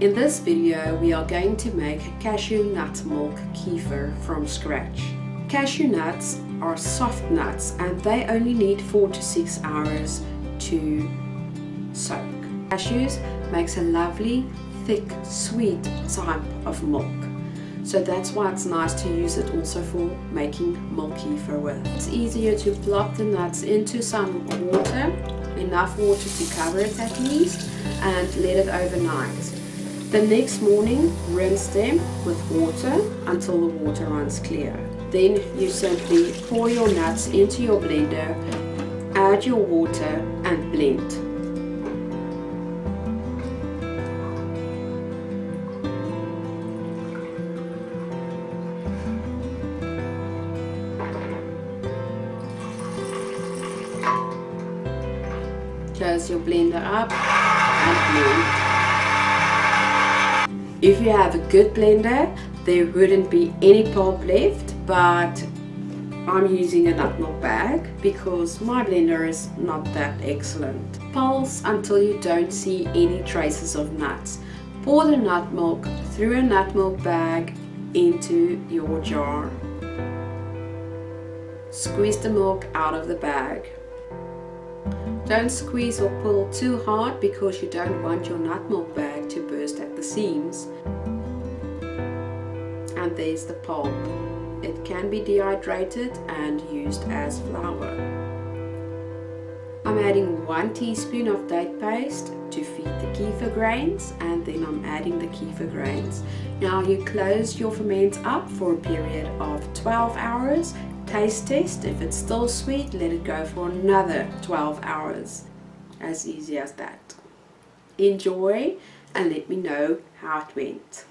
In this video we are going to make cashew nut milk kefir from scratch. Cashew nuts are soft nuts and they only need 4 to 6 hours to soak. Cashews makes a lovely, thick, sweet type of milk. So that's why it's nice to use it also for making milk kefir with. It's easier to plop the nuts into some water, enough water to cover it at least, and let it overnight. The next morning, rinse them with water until the water runs clear. Then you simply pour your nuts into your blender, add your water and blend. Close your blender up and blend. If you have a good blender, there wouldn't be any pulp left, but I'm using a nut milk bag because my blender is not that excellent. Pulse until you don't see any traces of nuts. Pour the nut milk through a nut milk bag into your jar. Squeeze the milk out of the bag. Don't squeeze or pull too hard because you don't want your nut milk bag to burst at the seams. And there's the pulp. It can be dehydrated and used as flour. I'm adding 1 teaspoon of date paste to feed the kefir grains, and then I'm adding the kefir grains. Now you close your ferment up for a period of 12 hours. Taste test. If it's still sweet, let it go for another 12 hours. As easy as that. Enjoy and let me know how it went.